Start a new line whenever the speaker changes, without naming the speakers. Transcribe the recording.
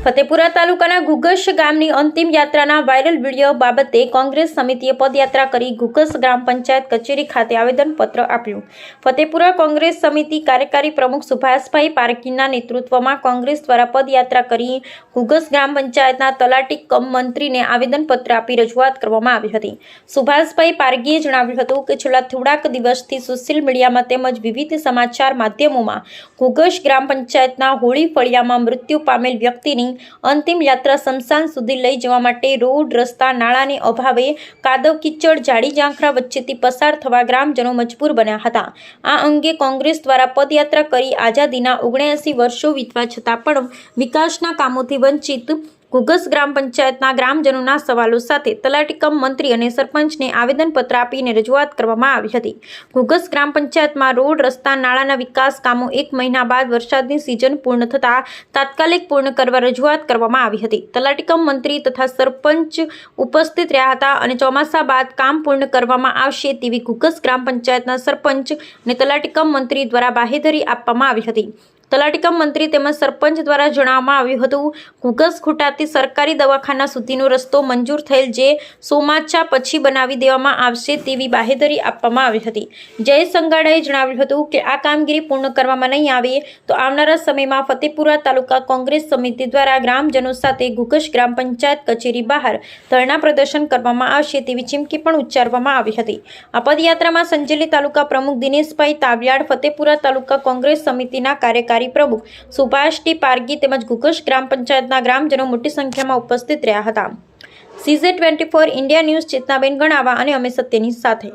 ફતેપુરા તાલુકાના ઘુઘસ ગામની અંતિમ યાત્રાના વાયરલ વિડીયો બાબતે કોંગ્રેસ સમિતિએ પદયાત્રા કરી ઘુઘસ ગ્રામ પંચાયત કચેરી ખાતે આવેદનપત્ર આપ્યું। ફતેપુરા કોંગ્રેસ સમિતિ કાર્યકારી પ્રમુખ સુભાષભાઈ પારગીના નેતૃત્વમાં કોંગ્રેસ દ્વારા પદયાત્રા કરી ઘુઘસ ગ્રામ પંચાયતના તલાટી કમ મંત્રીને આવેદનપત્ર આપી રજૂઆત કરવામાં આવી હતી। સુભાષભાઈ પારગીએ જણાવ્યું હતું કે છેલ્લા થોડાક દિવસથી સોશિયલ મીડિયામાં તેમજ વિવિધ સમાચાર માધ્યમોમાં ઘુઘસ ગ્રામ પંચાયતના હોળી ફળિયામાં મૃત્યુ પામેલ વ્યક્તિની અંતિમ યાત્રા સ્મશાન સુધી લઈ જવા માટે રોડ રસ્તા નાળાને અભાવે કાદવ કીચડ ઝાડી ઝાંખરા વચ્ચેથી પસાર થવા ગ્રામજનો મજબૂર બન્યા હતા। આ અંગે કોંગ્રેસ દ્વારા પદયાત્રા કરી આઝાદીના 79 વર્ષો વીતવા છતાં પણ વિકાસના કામોથી વંચિત ઘુઘસ ગ્રામ પંચાયતના ગ્રામજનોના સવાલો સાથે તલાટી કમ મંત્રી અને સરપંચને આવેદનપત્ર આપીને રજૂઆત કરવામાં આવી હતી। ઘુઘસ ગ્રામ પંચાયતમાં રોડ રસ્તા નાળાના વિકાસ કામો 1 મહિના બાદ વરસાદની સિઝન પૂર્ણ થતાં તાત્કાલિક પૂર્ણ કરવા રજૂઆત કરવામાં આવી હતી। તલાટી કમ મંત્રી તથા સરપંચ ઉપસ્થિત રહ્યા હતા અને ચોમાસા બાદ કામ પૂર્ણ કરવામાં આવશે તેવી ઘુઘસ ગ્રામ પંચાયતના સરપંચ અને તલાટી કમ મંત્રી દ્વારા બાહેધરી આપવામાં આવી હતી। તલાટી કમ મંત્રી તેમજ સરપંચ દ્વારા જણાવવામાં આવ્યું હતું ઘુઘસ ખૂટાથી સરકારી દવાખાના સુધીનો રસ્તો મંજૂર થયેલ જે સોમાચા પછી બનાવી દેવામાં આવશે તેવી બાહેધરી આપવામાં આવી હતી। જય સંગાડાએ જણાવ્યું હતું કે આ કામગીરી પૂર્ણ કરવામાં નહીં આવે તો આવનારા સમયમાં ફતેપુરા તાલુકા કોંગ્રેસ સમિતિ દ્વારા ગ્રામજનો સાથે ઘુઘસ ગ્રામ પંચાયત કચેરી બહાર ધરણા પ્રદર્શન કરવામાં આવશે તેવી ચીમકી પણ ઉચ્ચારવામાં આવી હતી। આ પદયાત્રામાં સંજેલી તાલુકા પ્રમુખ દિનેશભાઈ તાવિયાડ, ફતેપુરા તાલુકા કોંગ્રેસ સમિતિના કાર્યકારી પ્રમુખ સુભાષ ટી પારગી તેમજ ઘુઘસ ગ્રામ પંચાયતના ગ્રામજનો મોટી સંખ્યામાં ઉપસ્થિત રહ્યા હતા। CZ24 ઇન્ડિયા ન્યૂઝ ચેતનાબેન ગણાવા અને અમે સત્યની સાથે।